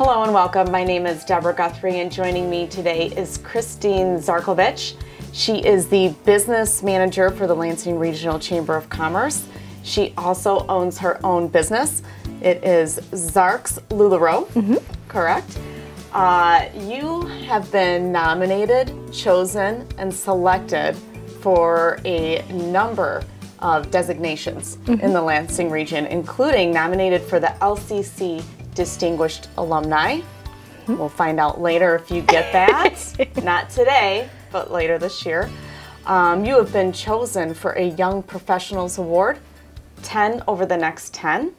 Hello and welcome. My name is Deborah Guthrie, and joining me today is Christine Zarkovich. She is the business manager for the Lansing Regional Chamber of Commerce. She also owns her own business. It is Zark's LuLaRoe, correct? You have been nominated, chosen, and selected for a number of designations in the Lansing region, including nominated for the LCC Distinguished Alumni. We'll find out later if you get that. Not today, but later this year. You have been chosen for a Young Professionals Award, 10 over the next 10.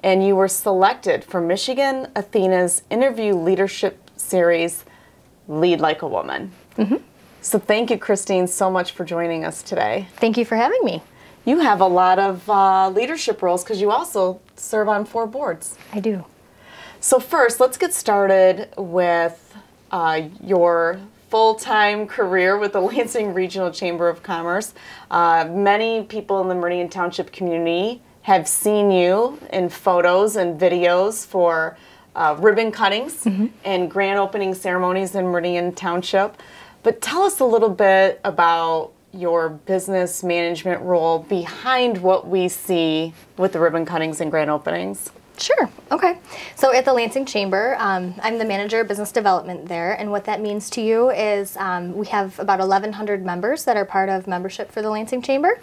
And you were selected for Michigan Athena's Interview Leadership Series, Lead Like a Woman. So thank you, Christine, so much for joining us today. Thank you for having me. You have a lot of leadership roles because you also serve on 4 boards. I do. So first, let's get started with your full-time career with the Lansing Regional Chamber of Commerce. Many people in the Meridian Township community have seen you in photos and videos for ribbon cuttings and grand opening ceremonies in Meridian Township. But tell us a little bit about your business management role behind what we see with the ribbon cuttings and grand openings. Sure. Okay. So at the Lansing Chamber, I'm the manager of business development there, and what that means to you is we have about 1,100 members that are part of membership for the Lansing Chamber,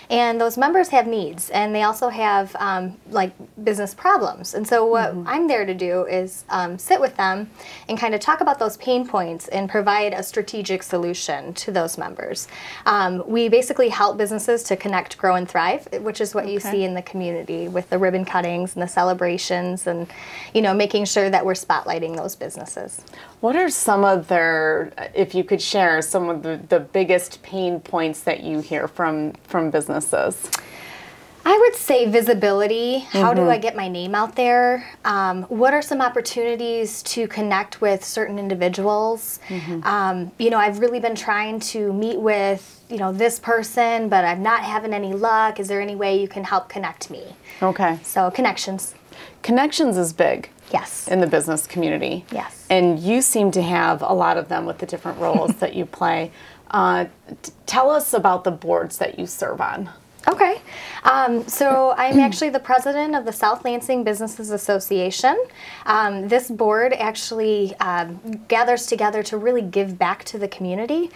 and those members have needs, and they also have like business problems. And so what I'm there to do is sit with them and kind of talk about those pain points and provide a strategic solution to those members. We basically help businesses to connect, grow, and thrive, which is what you see in the community with the ribbon cuttings and the celebrations and, you know, making sure that we're spotlighting those businesses. What are some of their, if you could share, some of the biggest pain points that you hear from businesses? I would say visibility. How do I get my name out there? What are some opportunities to connect with certain individuals? You know, I've really been trying to meet with, you know, this person, but I'm not having any luck. Is there any way you can help connect me? Okay. So connections. Connections is big. Yes. In the business community. Yes. And you seem to have a lot of them with the different roles that you play. Tell us about the boards that you serve on. Okay. So I'm actually the president of the South Lansing Businesses Association. This board actually gathers together to really give back to the community.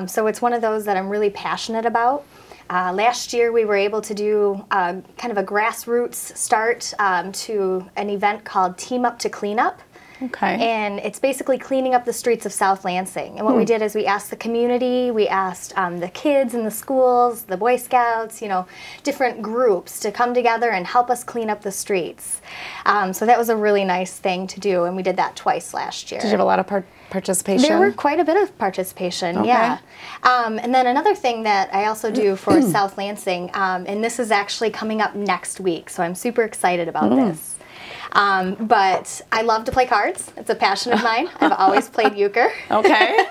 So it's one of those that I'm really passionate about. Last year we were able to do kind of a grassroots start to an event called Team Up to Clean Up. Okay. And it's basically cleaning up the streets of South Lansing. And what we did is we asked the community, we asked the kids in the schools, the Boy Scouts, you know, different groups to come together and help us clean up the streets. So that was a really nice thing to do, and we did that twice last year. Did you have a lot of participation? There were quite a bit of participation, yeah. And then another thing that I also do for South Lansing, and this is actually coming up next week, so I'm super excited about this. But I love to play cards. It's a passion of mine. I've always played euchre. Okay.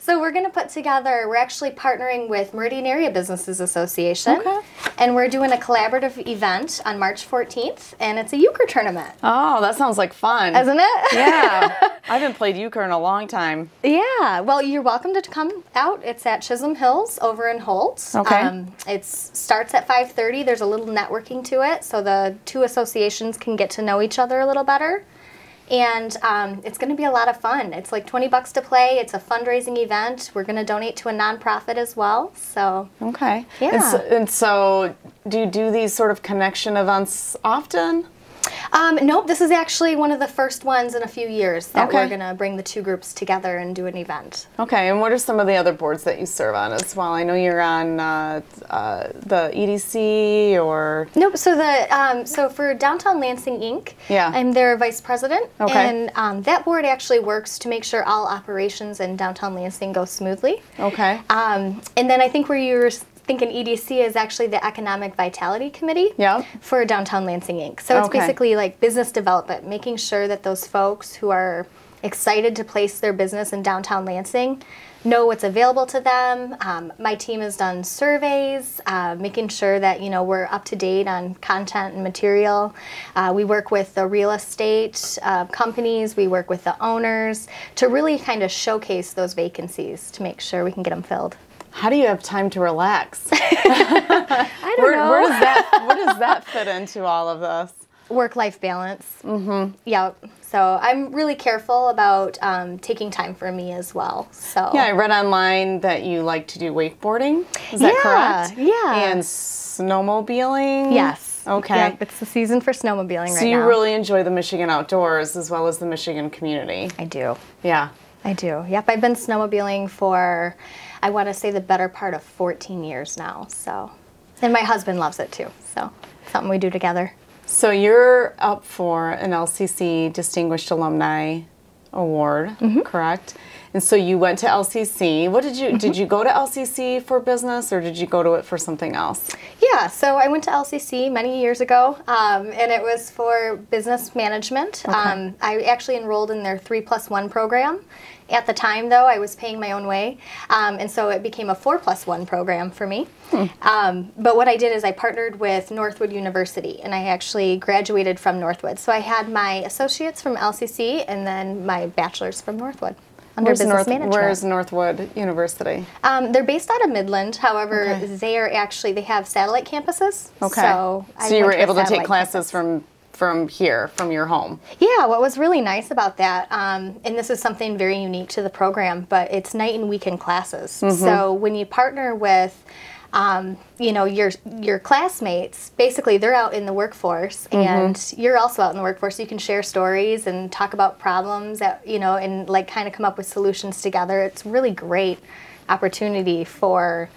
So we're going to put together, we're actually partnering with Meridian Area Businesses Association. Okay. And we're doing a collaborative event on March 14th, and it's a euchre tournament. Oh, that sounds like fun. Isn't it? Yeah. I haven't played euchre in a long time. Yeah. Well, you're welcome to come out. It's at Chisholm Hills over in Holt. Okay. It starts at 5:30. There's a little networking to it, so the two associations can get to know each other a little better. And it's going to be a lot of fun. It's like $20 to play. It's a fundraising event. We're going to donate to a nonprofit as well. So okay, yeah. And so, do you do these sort of connection events often? Nope, this is actually one of the first ones in a few years that we're going to bring the two groups together and do an event. Okay, and what are some of the other boards that you serve on as well? I know you're on the EDC or... Nope, so so for Downtown Lansing Inc., I'm their vice president, and that board actually works to make sure all operations in Downtown Lansing go smoothly. Okay. And then I think where you were thinking EDC is actually the Economic Vitality Committee for Downtown Lansing Inc. So it's basically like business development, making sure that those folks who are excited to place their business in downtown Lansing, know what's available to them. My team has done surveys, making sure that, you know, we're up to date on content and material. We work with the real estate companies, we work with the owners to really kind of showcase those vacancies to make sure we can get them filled. How do you have time to relax? I don't know. Where does that fit into all of this? Work-life balance. Mm-hmm. Yep. So I'm really careful about taking time for me as well. So yeah, I read online that you like to do wakeboarding. Is that correct? Yeah. And snowmobiling? Yes. Okay. Yep, it's the season for snowmobiling right now. So you really enjoy the Michigan outdoors as well as the Michigan community. I do. Yeah. I do. Yep. I've been snowmobiling for, I want to say, the better part of 14 years now. So, and my husband loves it too. So it's something we do together. So you're up for an LCC Distinguished Alumni Award, correct? And so you went to LCC. What did you go to LCC for business, or did you go to it for something else? Yeah, so I went to LCC many years ago, and it was for business management. Okay. I actually enrolled in their 3+1 program. At the time, though, I was paying my own way, and so it became a 4+1 program for me. But what I did is I partnered with Northwood University, and I actually graduated from Northwood. So I had my associates from LCC and then my bachelor's from Northwood under business management. Where's Northwood University? They're based out of Midland. However, they have satellite campuses. Okay. So you were able to take classes from here, from your home. Yeah, what was really nice about that, and this is something very unique to the program, but it's night and weekend classes. So when you partner with, you know, your classmates, basically they're out in the workforce, and you're also out in the workforce. So you can share stories and talk about problems that, you know, and like kind of come up with solutions together. It's really great opportunity for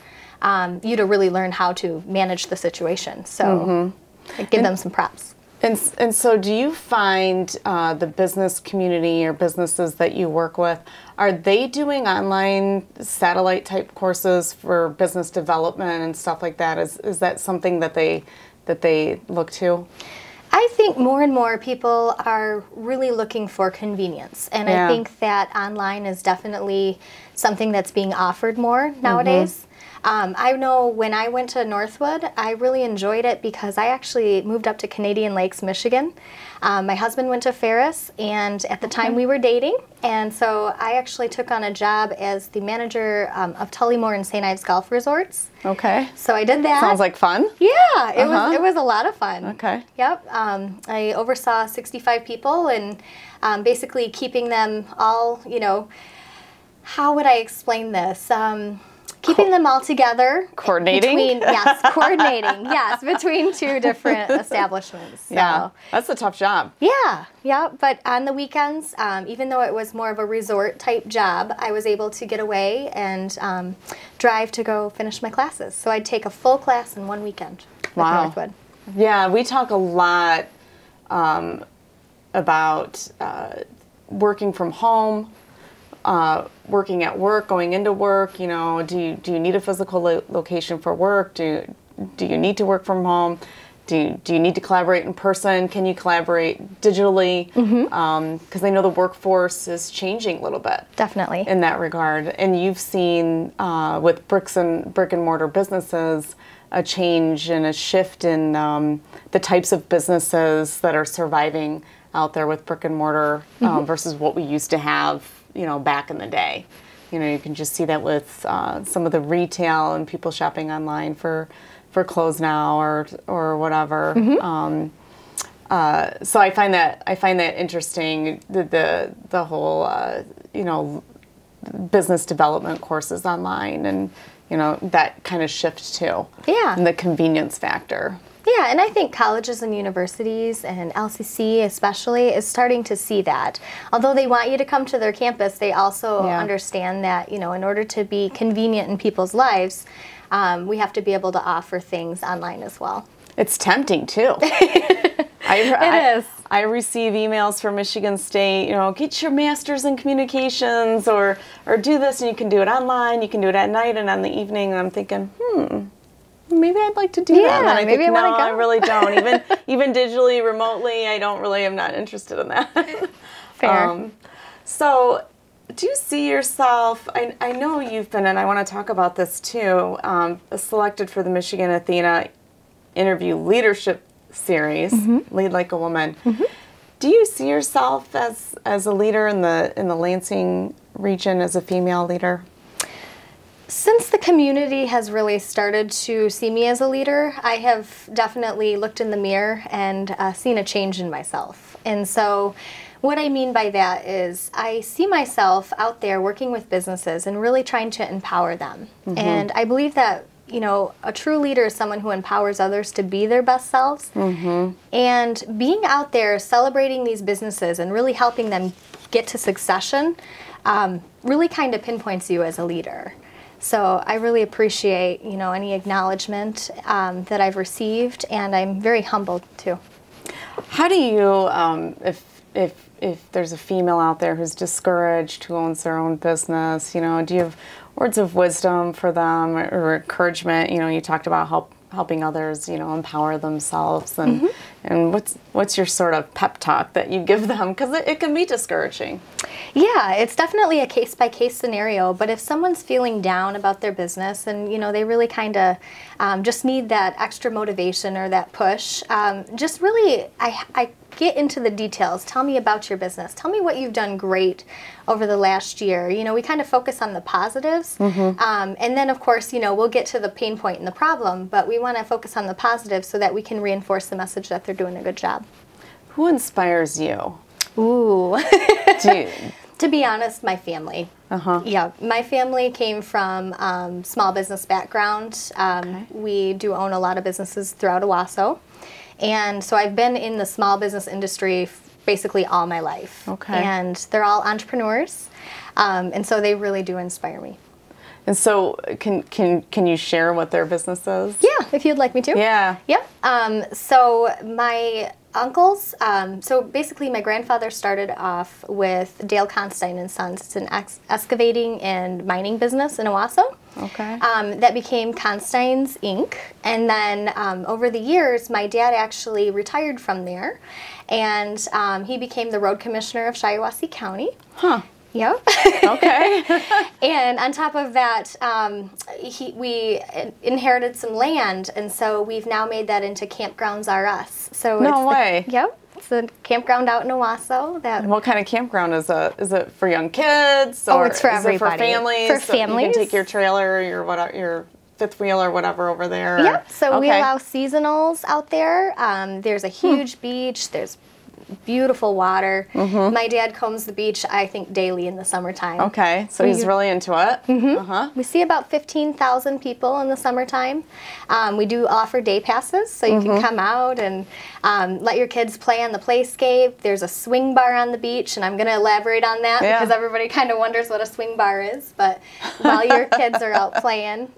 you to really learn how to manage the situation. So I give them some props. And so do you find the business community or businesses that you work with, are they doing online satellite type courses for business development and stuff like that? Is that something that they look to? I think more and more people are really looking for convenience, and I think that online is definitely something that's being offered more nowadays. I know when I went to Northwood, I really enjoyed it because I actually moved up to Canadian Lakes, Michigan. My husband went to Ferris, and at the time we were dating, and so I actually took on a job as the manager of Tullymore and St. Ives Golf Resorts. Okay. So I did that. Sounds like fun. Yeah, it was a lot of fun. Okay. Yep. I oversaw 65 people and basically keeping them all, you know, how would I explain this? Keeping them all together. Coordinating? Coordinating, yes, between two different establishments. So. Yeah, that's a tough job. Yeah, but on the weekends, even though it was more of a resort type job, I was able to get away and drive to go finish my classes. So I'd take a full class in one weekend with Northwood. Yeah, we talk a lot about working from home, working at work, going into work. You know, do you need a physical location for work? Do you need to work from home? Do you need to collaborate in person? Can you collaborate digitally? Because I know the workforce is changing a little bit. Definitely. In that regard. And you've seen with brick and mortar businesses a change and a shift in the types of businesses that are surviving out there with brick and mortar versus what we used to have, you know, back in the day. You know, you can just see that with some of the retail and people shopping online for clothes now or whatever. So I find that interesting. The whole you know, business development courses online, and you know, that kind of shift too. Yeah. And the convenience factor. Yeah, and I think colleges and universities and LCC especially is starting to see that. Although they want you to come to their campus, they also understand that, you know, in order to be convenient in people's lives, we have to be able to offer things online as well. It's tempting too. It is. I receive emails from Michigan State, you know, get your master's in communications or do this, and you can do it online, you can do it at night and on the evening, and I'm thinking, maybe I'd like to do that. And then I maybe think, I want to go. I really don't. Even digitally, remotely, I'm not interested in that. Fair. So do you see yourself, I know you've been, and I want to talk about this too, selected for the Michigan Athena interview leadership series, Lead Like a Woman. Do you see yourself as a leader in the Lansing region, as a female leader? Since the community has really started to see me as a leader, I have definitely looked in the mirror and seen a change in myself. And so what I mean by that is I see myself out there working with businesses and really trying to empower them. And I believe that, you know, a true leader is someone who empowers others to be their best selves. And being out there celebrating these businesses and really helping them get to succession really kind of pinpoints you as a leader. So I really appreciate, you know, any acknowledgement that I've received, and I'm very humbled too. How do you, if there's a female out there who's discouraged, who owns their own business, you know, do you have words of wisdom for them, or encouragement? You know, you talked about helping others, you know, empower themselves, and what's your sort of pep talk that you give them, because it can be discouraging. Yeah, it's definitely a case-by-case scenario, but if someone's feeling down about their business and, you know, they really kind of just need that extra motivation or that push, just really, I get into the details. Tell me about your business. Tell me what you've done great over the last year. You know, we kind of focus on the positives, and then, of course, you know, we'll get to the pain point and the problem, but we want to focus on the positives so that we can reinforce the message that they're doing a good job. Who inspires you? Ooh. Do To be honest, my family. Yeah, my family came from small business background. We do own a lot of businesses throughout Owasso. And so I've been in the small business industry basically all my life. And they're all entrepreneurs. And so they really do inspire me. And so can you share what their business is? Yeah, if you'd like me to. Yeah. Yep. So my uncles, so basically my grandfather started off with Dale Constein and Sons. It's an excavating and mining business in Owasso. That became Constein's Inc. And then over the years, my dad actually retired from there, and he became the road commissioner of Shiawassee County. Yep. And on top of that, we inherited some land, and so we've now made that into Campgrounds R Us. So no way. Yep. It's a campground out in Owasso. And what kind of campground is it? Is it for young kids? Or it's for everybody. Is it for families? For families. So you can take your trailer, your fifth wheel or whatever over there? Yep. So we allow seasonals out there. There's a huge beach. There's beautiful water. My dad combs the beach, I think, daily in the summertime. So he's really into it. We see about 15,000 people in the summertime. We do offer day passes, so you can come out and let your kids play on the playscape. There's a swing bar on the beach, and I'm going to elaborate on that because everybody kind of wonders what a swing bar is. But while your kids are out playing,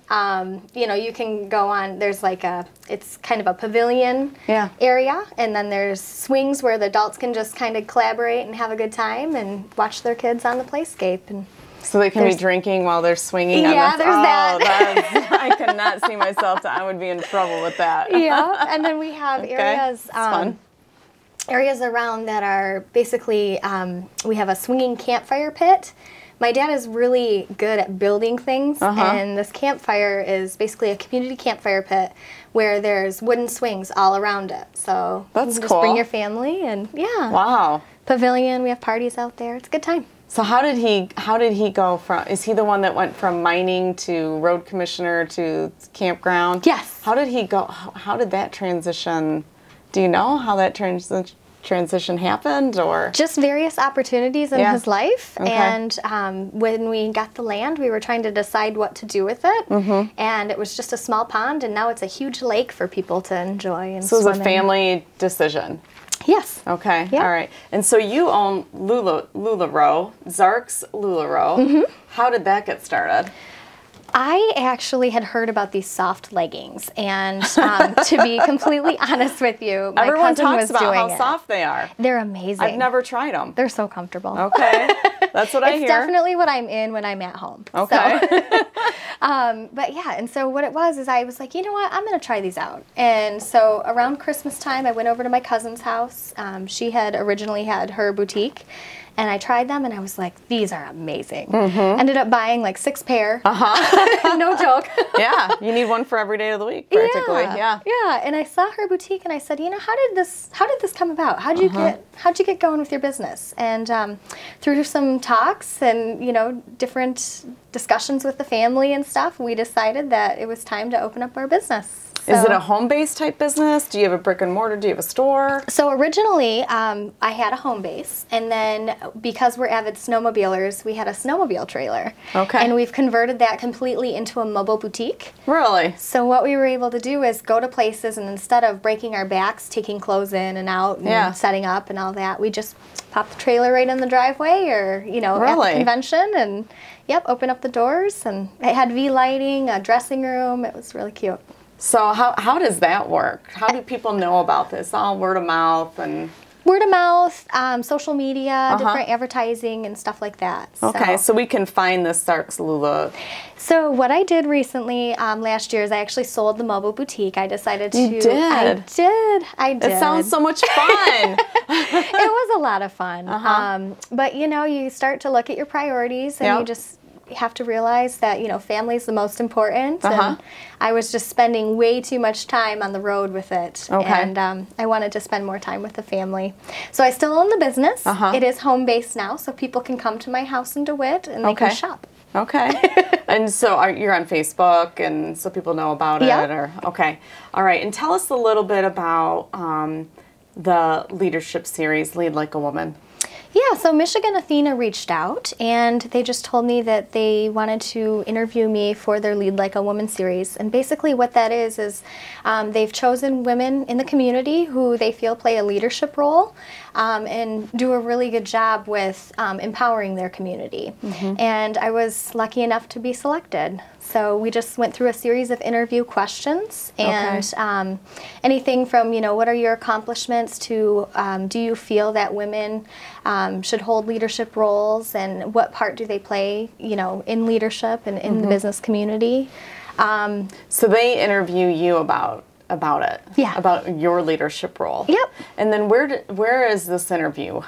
you know, you can go on. There's like it's kind of a pavilion area, and then there's swings where the adults can just kind of collaborate and have a good time and watch their kids on the playscape. And so they can be drinking while they're swinging. Yeah, there's that. I could not see myself. I would be in trouble with that. And then we have areas areas around that are basically we have a swinging campfire pit. My dad is really good at building things, and this campfire is basically a community campfire pit where there's wooden swings all around it. So that's you can cool. Just bring your family and pavilion. We have parties out there. It's a good time. So how did he go from? Is he the one that went from mining to road commissioner to campground? Yes. How did he go? How did that transition? Do you know how that transition happened, or just various opportunities in his life? And when we got the land, we were trying to decide what to do with it, and it was just a small pond, and now it's a huge lake for people to enjoy and swim in. So it was a family decision. Yes. Okay. All right. And so you own LuLaRoe, Zark's LuLaRoe. How did that get started? I actually had heard about these soft leggings, and to be completely honest with you, my cousin was doing it. Everyone talks about how soft they are. They're amazing. I've never tried them. They're so comfortable. Okay, that's what I hear. It's definitely what I'm in when I'm at home. Okay. So, but yeah, and so what it was is I was like, you know what, I'm going to try these out. And so around Christmas time, I went over to my cousin's house. She had originally had her boutique. and I tried them, and I was like, these are amazing. Ended up buying like 6 pair. No joke. Yeah, you need one for every day of the week, practically. Yeah. Yeah. And I saw her boutique, and I said, you know, how did this come about? How'd you get going with your business? And through some talks and, you know, different discussions with the family and stuff, we decided that it was time to open up our business. Is it a home-based type business? Do you have a brick and mortar? Do you have a store? So originally, I had a home base, and then because we're avid snowmobilers, we had a snowmobile trailer. Okay. And we've converted that completely into a mobile boutique. Really? So what we were able to do is go to places, and instead of breaking our backs, taking clothes in and out and setting up and all that, we just pop the trailer right in the driveway or, you know, at the convention and, open up the doors. And it had V-lighting, a dressing room. It was really cute. So how does that work? How do people know about this? All word of mouth and... Word of mouth, social media, different advertising and stuff like that. Okay, so we can find this Zark's Lula. So what I did recently last year is I actually sold the mobile boutique. I decided to... You did? I did. It sounds so much fun. It was a lot of fun. But, you know, you start to look at your priorities and you just... You have to realize that, you know, family is the most important. And I was just spending way too much time on the road with it. And I wanted to spend more time with the family. So I still own the business. It is home-based now, so people can come to my house in DeWitt and they can shop. Okay. And so you're on Facebook, and so people know about it? Or okay. All right. And tell us a little bit about the leadership series, Lead Like a Woman. Yeah, so Michigan Athena reached out, and they just told me that they wanted to interview me for their Lead Like a Woman series. And basically what that is they've chosen women in the community who they feel play a leadership role and do a really good job with empowering their community. And I was lucky enough to be selected. So we just went through a series of interview questions, and anything from, you know, what are your accomplishments to do you feel that women should hold leadership roles, and what part do they play, you know, in leadership and in the business community. So they interview you about it, about your leadership role. Yep. And then where is this interview?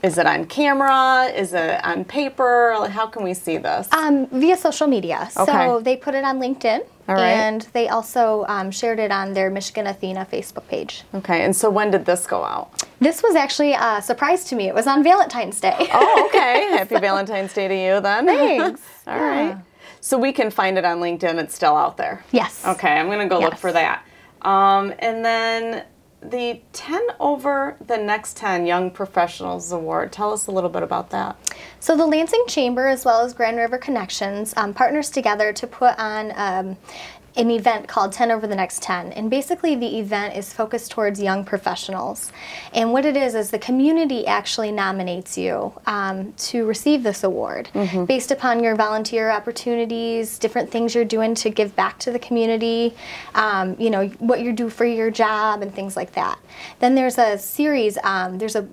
Is it on camera? Is it on paper? How can we see this? Via social media. So they put it on LinkedIn, and they also shared it on their Michigan Athena Facebook page. Okay, and so when did this go out? This was actually a surprise to me. It was on Valentine's Day. Oh, okay. Happy Valentine's Day to you then. Thanks. All right. So we can find it on LinkedIn. It's still out there. Yes. Okay, I'm going to go look for that. And then the 10 over the next 10 Young Professionals Award. Tell us a little bit about that. So the Lansing Chamber, as well as Grand River Connections, partners together to put on an event called 10 over the next 10. And basically the event is focused towards young professionals. And what it is the community actually nominates you to receive this award based upon your volunteer opportunities, different things you're doing to give back to the community, you know, what you do for your job and things like that. Then there's a series, there's a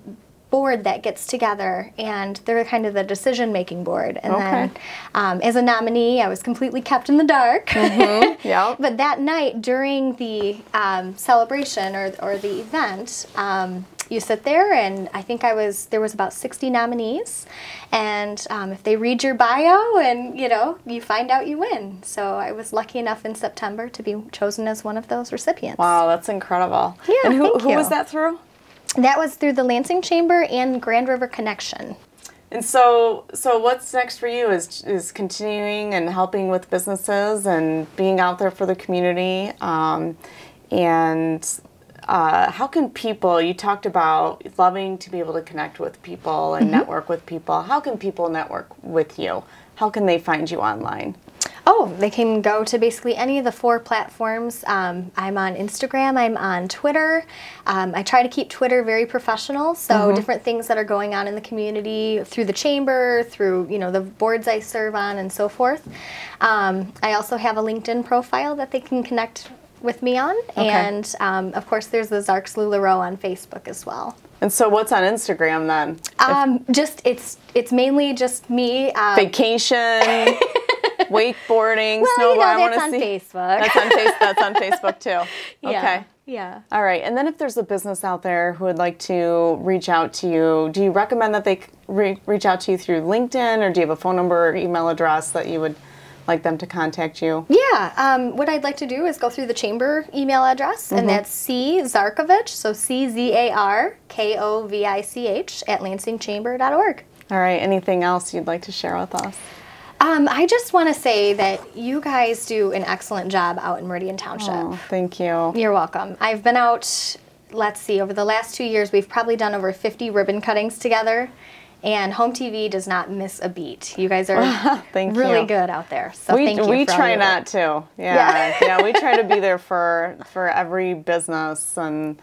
board that gets together, and they're kind of the decision-making board. And then as a nominee, I was completely kept in the dark. But that night during the celebration or the event, you sit there, and I think there was about 60 nominees, and if they read your bio and, you know, you find out, you win. So I was lucky enough in September to be chosen as one of those recipients. Wow, that's incredible. Yeah, and who was that through? That was through the Lansing Chamber and Grand River Connection. And so what's next for you is continuing and helping with businesses and being out there for the community. And how can people, you talked about loving to be able to connect with people and network with people. How can people network with you? How can they find you online? Oh, they can go to basically any of the 4 platforms. I'm on Instagram, I'm on Twitter. I try to keep Twitter very professional, so different things that are going on in the community through the chamber, through, you know, the boards I serve on and so forth. I also have a LinkedIn profile that they can connect with me on, and of course there's the Zark's Lula Row on Facebook as well. And so what's on Instagram then? It's mainly just me. Vacation. Wakeboarding, well, snowboard. You know, that's on Facebook. That's on Facebook too. Yeah. Okay. Yeah. All right. And then if there's a business out there who would like to reach out to you, do you recommend that they reach out to you through LinkedIn, or do you have a phone number or email address that you would like them to contact you? Yeah. What I'd like to do is go through the chamber email address, and that's C Zarkovich, so CZARKOVICH at lansingchamber.org. All right. Anything else you'd like to share with us? I just want to say that you guys do an excellent job out in Meridian Township. Oh, thank you. You're welcome. I've been out, let's see, over the last 2 years, we've probably done over 50 ribbon cuttings together, and home TV does not miss a beat. You guys are really good out there. So thank you. We try not to. Yeah. We try to be there for every business and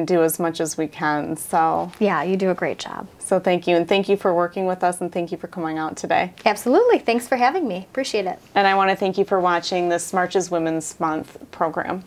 do as much as we can. So yeah, you do a great job. So thank you, and thank you for working with us, and thank you for coming out today. Absolutely. Thanks for having me. Appreciate it. And I want to thank you for watching this March is Women's Month program.